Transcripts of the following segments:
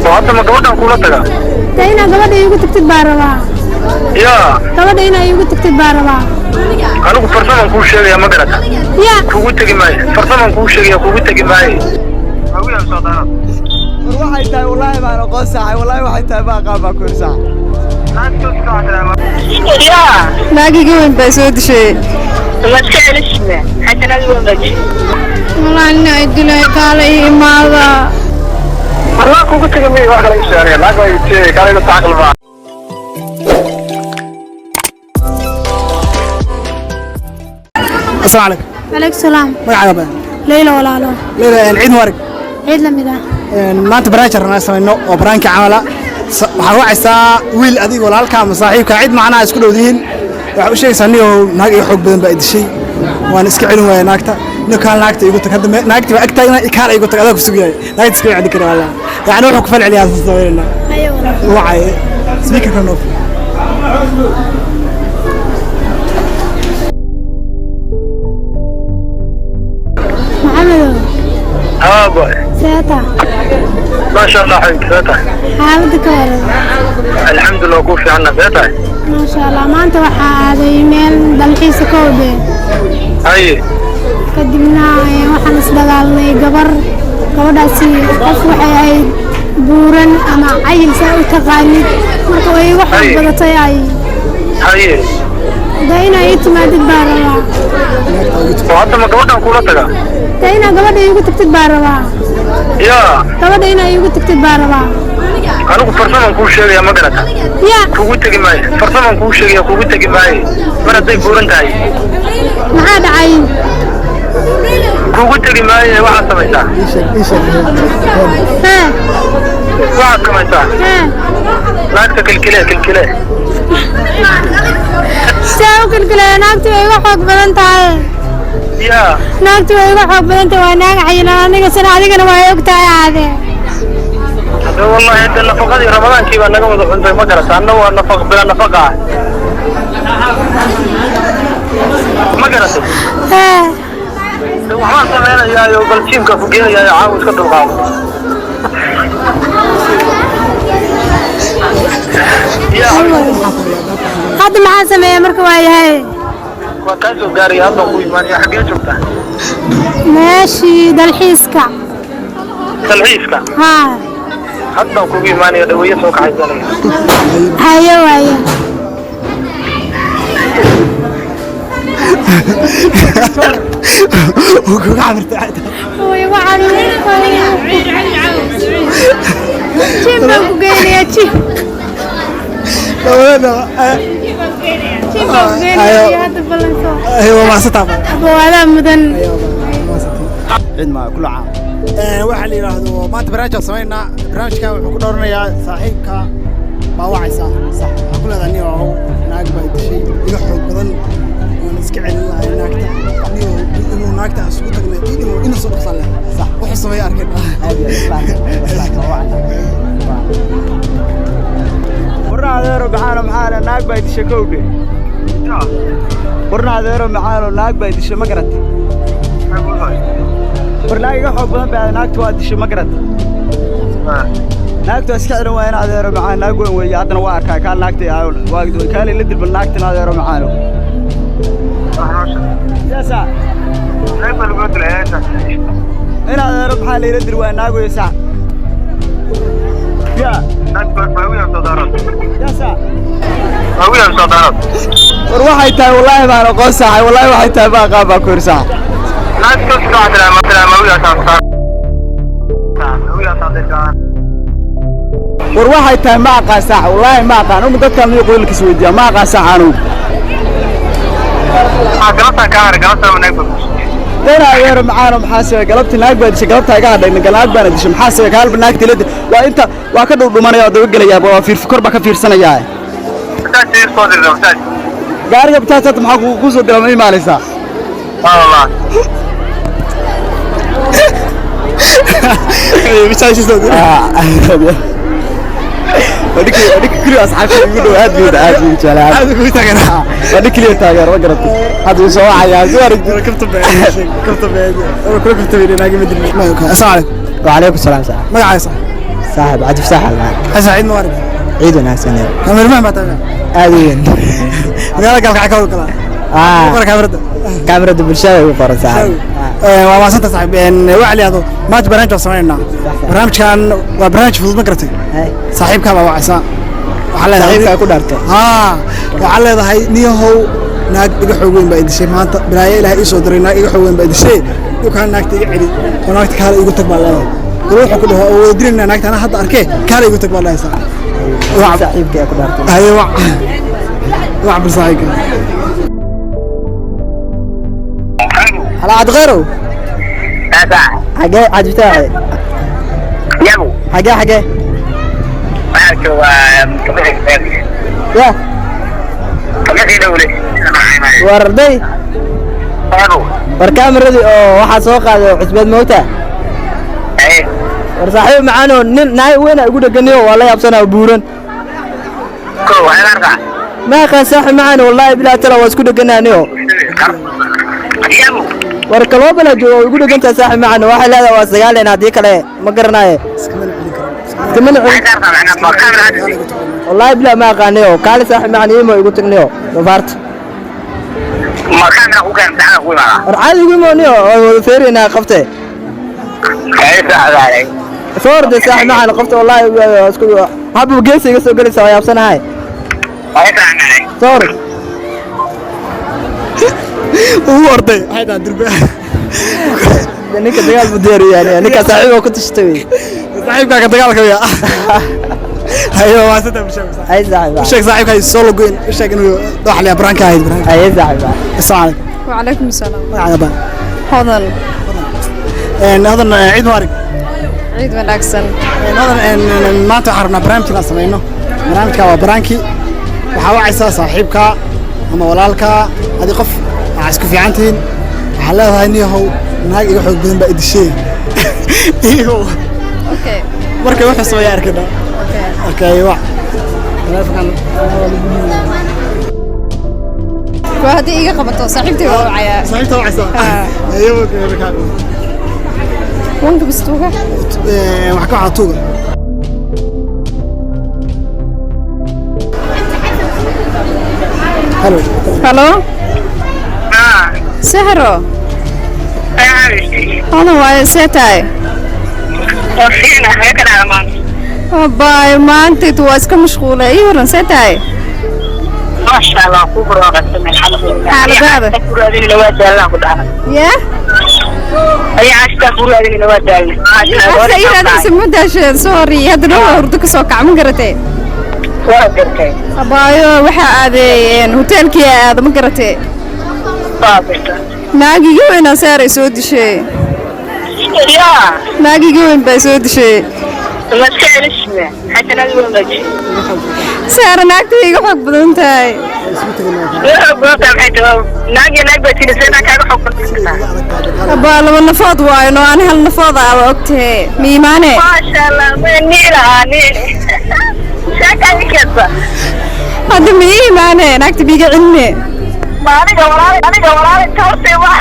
وهذا ما قبضنا كلها تجا تينا قبض يقول تكتب باروا يا قبض هنا يقول تكتب باروا أنا كفرسان كل شيء يا مقرأ يا كوجت جماعي فرسان كل شيء يا كوجت جماعي أقول يا صدام روح أنت والله ما أنا قصة والله واحد تبغى قابا كل ساعة يا باقي قوين بسود شيء ما تسأل اسمه حتى نقول بجي والله إنه يدلي قال إيه ماذا الله كوجت جماعي واحد ليش يعني لا قوي كاري نتعاقل معه السلام عليكم. عليك السلام. ما عجبه. ليلى ولا لا. ليلى العيد مبارك. عيد لميدا. ما أنت برانش الناس إنه وبرانك عمله. وحوا عسى ويل أدي ولا الكام صاحب كعيد معنا يسكت ودين. وشيء سنيه ناقي حب بدن بعد شيء. ونسك علوم ناقته. نكال ناقته يقول تقدم ناقته أكتر يكال يقول تقدم كسوقي. ناقته تسكت عندك ولا. يعني روح كفل عليها الصويرنا. أيوة. وعي. سبيكر كنوف. محمد بوي سيتا ما شاء الله حبيبي سيتا حالتك ولا الحمد لله وقوفي عنا سيتا ما شاء الله ما أنت وحاد إيميل دلحيس كودي أي قدمنا وحنا استدعالنا قبر داسي قف وحي بورن أما عيل ساوي تقاني مركوي وحنا بدتي أي داينا يتماد الباروا وهذا ما قبضنا كلها تجا داينا قبض يقول تكتب باروا يا قبض هنا يقول تكتب باروا أنا كفرسان كل شيء يا مقرأ يا كوجت جماعي فرسان كل شيء يا كوجت جماعي مرة ده بورن تاي ما عاد عين كوجت جماعي واحد سميسا ها واحد سميسا ها ناقته كل ساو كل naagtu way wax xoog badan tahay يا naagtu way wax xoog badan tahay waa naag cayna aniga sana adigana waa og tahay aade والله انت النفقه دي رمضان كيف انا قبض عند مقرة انا هو النفق بلا نفقه مقرة ها وما سمعنا يا بالتيم كفوقيه يا عاوز كتب قام يا hadda maxaa sameeyaa marka waa yahay وكاسو غاري هذا ابوي ماني حقين شفتها ماشي dalxiiska تلعيسك ها حتى كوبي ماني دويه سوق عايزاني hayo waaye وكوك عمرت way waxaan jimba ku geynaya jimba ku geynaya hadda balanto أيوة ما استطعم abawada mudan عيد ما كل عام واحد اللي يراهدو ما أنت برنامج سمعنا برنامج كان وحكون دورنا يا صاحبك ما وعي صح كل هذا النيو هو ناقبة شيء يحرق بدن ونسكع ناقته إنه ناقته سقوطك إنه سقط صلى صح وحصل ما يركب ورنا هذا معانا معانا ناقبة يتشكوكي ورنا هذا معانا ناقبة يتش مقرت ورلاقي حب بدن بعد ناقته وادش مقرت naagtu iska xiran waa in adeero macaan naag weyn weey hadana waa arkaa ka naagtay waagdo kaale la dilban naagtan adeero macaano yasa كيف الوقت العيش in adeero maxaa la dil waa naag weey sax ya اكبر باوي صدارات yasa باوي صدارات war waxay tahay wallahi baan aqoon saxay wallahi waxay tahay baa qaab ku irsaa ناس كسرت على مثلا باوي صدارات باوي صدارات war waxay tahay ma aqaan sax wallahi ma aqaan um dadka ma yaqoon ka isweydiya ma aqaan sax aanu قلبتها كهر قلبتها من اكبر dana adeero macaano maxaa soo galabti naag baad dishay galabta iga hadhay galaad baan dishay maxaa soo kaalba naagti leed waa inta waa ka dhudhumanaya oo daba galaya waa kor ba ka fiirsanaya تاجي صادر ده تاجي gaariga bitaasad maxaa ku soo diray ma imaalaysa والله bitaasi soo diray وديك كل أصحابي يقولوا هاد جلال هذا كل تاجر وديك اللي تاجر وقرت هذا يسوى عيا زوار كنت بعيد كل كنت بعيد ناقي مدري السلام عليكم وعليكم السلام ما عايز صاحب عاد في ساحل حسن عيد مبارك عيد وناسين كاميرا ما بتابع عادين قال حكاوي كلام كاميرا بالشاي وقرا صاحب waa santa saaxiib wacli ado maanta barnaamij oo sameeynaa barnaamijkan waa barnaamij fudud ma garatay saaxiibka baa wacaysa waxa leedahay saaxiibka ku dhaartay waxa leedahay niyahow naag iga xoog weyn baa idishay maanta bilaayo ilaahay ii soo diray naag iga xoog weyn baa idishay dukaan naagta iga celi oo naagta kale igu tag baa leedahay wuxuu ku dhaho oo dirina naagta ana hadda arkay kale igu tag baa leedahay saaxiibka ku dhaartay hayo wax saaxiibka على عاد غيره حاجة عاد بتاعي يابو حاجة يا وردي وركام ردي واحد سوق هذا عزبان موتى ورصاحب معانا ناي وين يقول جنيه والله يابسنا بورن ما كان صاحب معانا والله بلا ترى واسكت جنانيو warkaloo bala joogo ugu dhiganta saaxiib macna waxa leedahay waa sagaaleen hadii kale ma garanaye wallahi bila ma aqaaniyo kaali saaxiib macna iimo igu tagniyo dafarta ma kana ku kan taana ku imaada arcaadi igu mooniyo oo feerina qabtay kaysa adaalay foorde saaxiib macna qabtay wallahi isku habu geesiga soo galaysa waa yaabsanahay kaysa anay sorry orday hayda dirbe ninka dagaal budeer yani ninka saaxiibka ku tashtaay saaxiibka ka dagaalka ya hayo waa sida bishay ay saaxiibka soo lagoyn sheeg inuu wax la branka ahayd branka ay saaxiibka asalaam wa alaykum asalaam waalaba hodan hodan ciid mubarak ciid wanaagsan hodan maanta xarna barnaamij la sameeyno barnaamijka waa branki waxa wacaysa saaxiibka ama walaalka hadi qof isku fiicantiin waxa leedahay niyahow naag iga xoog badan baa idishay okay marka waxa soo yaarkada okay waa telefoon waa hadii iga qabato saaxiibtay waa wacaya saaxiibtay wacaysa ayuu ka wanka bistuga wax ka xatuuga hello سهرة أنا وايد ستاي وفينا هيك على ما باي ما أنت تواسك مشغولة أيوة ستاي ما شاء الله كبر وقت من حالة هذا كبر هذه النواد الله قدامنا يا أي عشت كبر هذه النواد الله أي هذا اسمه داش سوري هذا لو أردك سوق عم قرتي وقرتي باي وحى هذا هوتيل كيا هذا ما قرتي naagigi weyn saaray soo dishay naagigi weyn baa soo dishay saara naagta iga xog badan tahay abaa laba nafood waayno aan hal nafood ah ogtee miimaane hadda ma iimaane naagta biiga cilme aniga walaal toosay waa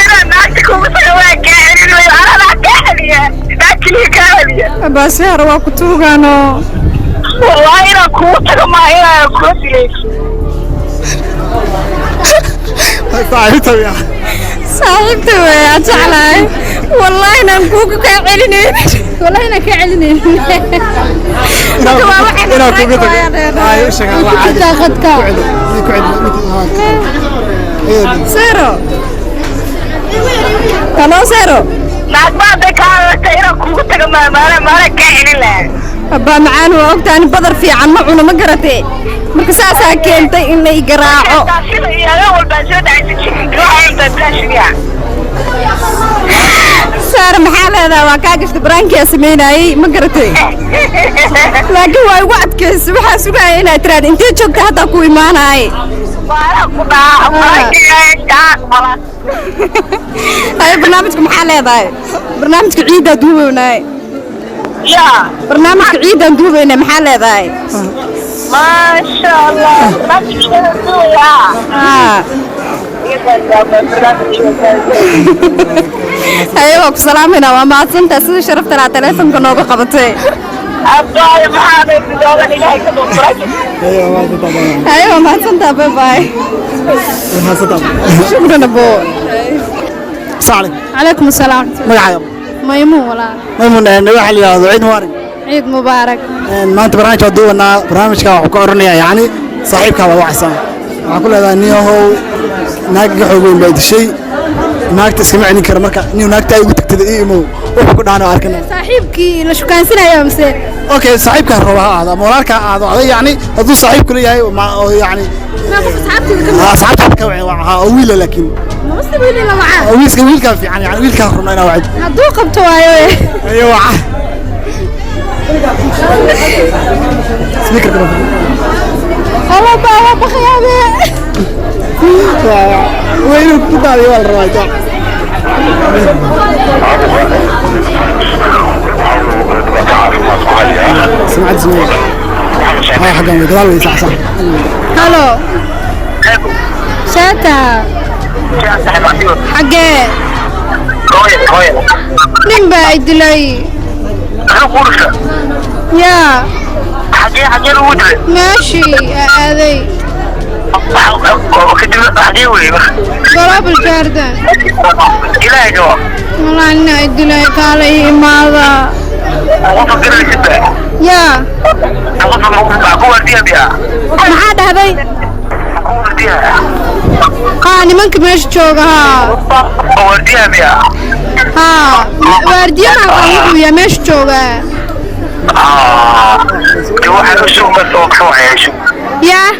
ina naagta kugu soo waa gaarino ana gaariya naagtii gaariya baasiyar waa ku tuugano wallahi ina kugu tago ma ina ku dilayso صاحبتي يا جعلاي والله انا نكوك كعلنين والله انا كعلنين انا كوك هاي شغال عادي تاخذك سيرو كانو سيرو لا بعد كان كوك تاغ ما كعلن لا aba macaan waa ogtaan badar fiican ma cuno ma garatay marka saasa keentay in la igaraaco saar maxaa leedahay waa kaa gashta baraankiya sameynayay ma garatay laakiin waa igu adkaysa waxaa sugaya inaad tiraad intee joogta hadda ku imaanay hay barnaamijka maxaa leedahay barnaamijka ciidda duubaynay يا برنامج عيد ندوبنا محل هذاي ما شاء الله ما تشتغل يا أيوة بسلامنا وما أنت سيد شرفت على تلفون كنا بقبضتي أيوة ما أنت باي باي شكرا أبو صالح عليكم السلام magacaaga ميمون ولا maymun waxa la yiraahdo ciid mubarak عيد مبارك maanta barnaamijka duubana barnaamijka waxa ku oranayaa yani saaxiibka waa waxsan waxa ku leedahay niyahow naag xoog weyn bay dishay naagta iska macni kara marka niyo naagta ay ugu tagtay iimo wuxuu ku dhaana arkana saaxiibkii la shukaansanaya mise okay saaxiibka rooba aada walaalka aada yani haduu saaxiib kula yahay yani asxaabta ka waa wiil laakiin wiilka fiican yani wiilka runayna wacid hadduu qabto waayo ايوه سبيكر كده الله بابا بخيابي وين كده يا الراجع سمعت هاي حاجه من قال لي صح هلو شاتا حقي nin baa ay dilay yaa xagee lagu dilay meeshii aaday global garden ilaahay jawaab walaa nin ay dilay kaala ii imaada yaa maxaa dhahday nimanka meesha jooga haa waardiyaha wuxuu yahay meesha jooga yaa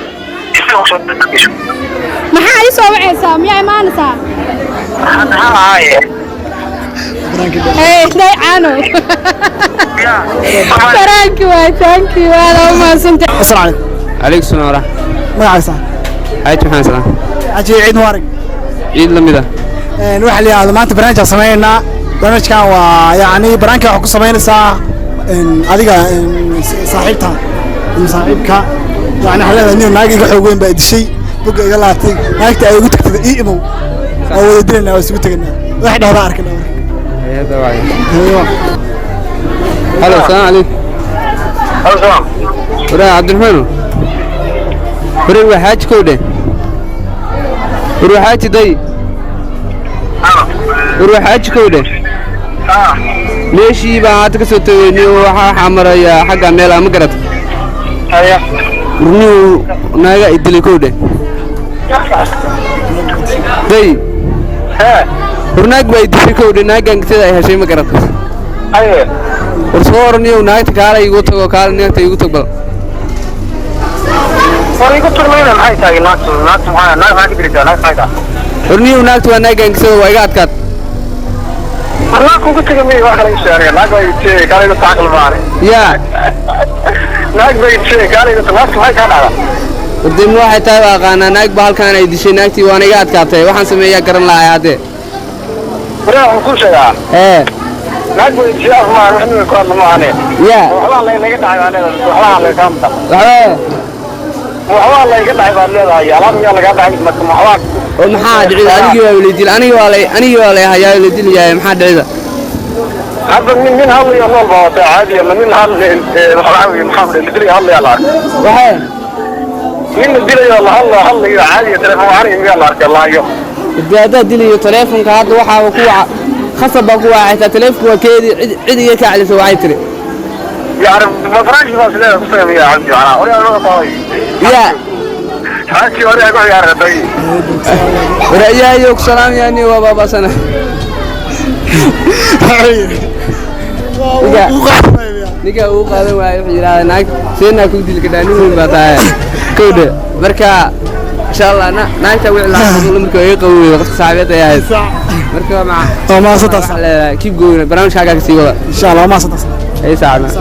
maxaa ii soo wacaysaa miyaa imaanaysaa day caano taraanki waa taankii waada u mahadsantay السلام عليكم عليكم السلام ورحمة magacaaga sax حاج محمد سلام aji ciid mubarak عيد لمدة waxa la yiraahdo maanta barnaamijka sameeyna barnaamijkan waa yani barnaamijka waxa ku sameynaysaa adiga saaxiibka yani xalada nin naagiga xoog weyn baa dishay buga iga laatay naagta ay ugu tagtay iimo oo wada dilna waa isugu tagnaa wax dhahda arkana هذا واحد هلا السلام عليكم ورا عبد الرحمن ورا حاج كوده ورا حاج داي ورا حاج كوده ليشي بعد كسوتني وها حمريا حق ميل ما قرت ايوه ورنيو ناغا ادلي كوده داي ها ورناق باي دشي كوده ناغان كسيدا اي هشي ما قرت ايوه ورسورنيو ناغت كالا يغو تغو كالا نيغت يغو تغبل وريكو ترمينا maxay tahay naagtu maxaa ka dirtaa naagta ورنيو ناغت waa naagan كسيدا waa iga adkaad Allah ku tagay mid wax kale sheegay naag way tii kale taaqal maare يا naag way tii kale naagtu maxay ka dhacdaa ودين waxay tahay aqaana naag bahalkan ay dishay naagtii waan iga adkaatay waxaan sameeyaa garan lahaay hadee waraa ku sheegaa naag way tii afmaan waxna ku hadla maane يا waxba la inaga dhacay anada waxba la ka amta waxba la inaga dhacay baa leedahay alaab yaa laga dhacay marka maxaa oo maxaa dhicida anigii waa wali dil anigii waa la hayaa wali dil yahay maxaa dhicida hadda min hal iyo nool baa caadi ah min hal waxaa maxamed dil hal yaa la waxay من الدنيا الله الله الله عادي تلفون عاري يلا ارك الله يو gaada diliyo telefonka hadda waxa uu ku khasab ku waayta telefonku waa keedi cidiga ka celiso waxay tiri يعرف ما فرانش بس لا فهم يا عمي انا ولا انا طاي يا حاجي ولا اقول يا ربي رأيك سلام يعني وبابا سنه niga uu qaadan waayo wuxuu yiraahdaa naag seena ku dilka dhaani weyn baa tahay kowde marka insha Allah naagta wixii la hadlo marka ay qawow waqti saabeed ay ahayd marka ma ma saddex keep going barnaamijkaaga ka sii wada insha Allah ma saddex ay saacad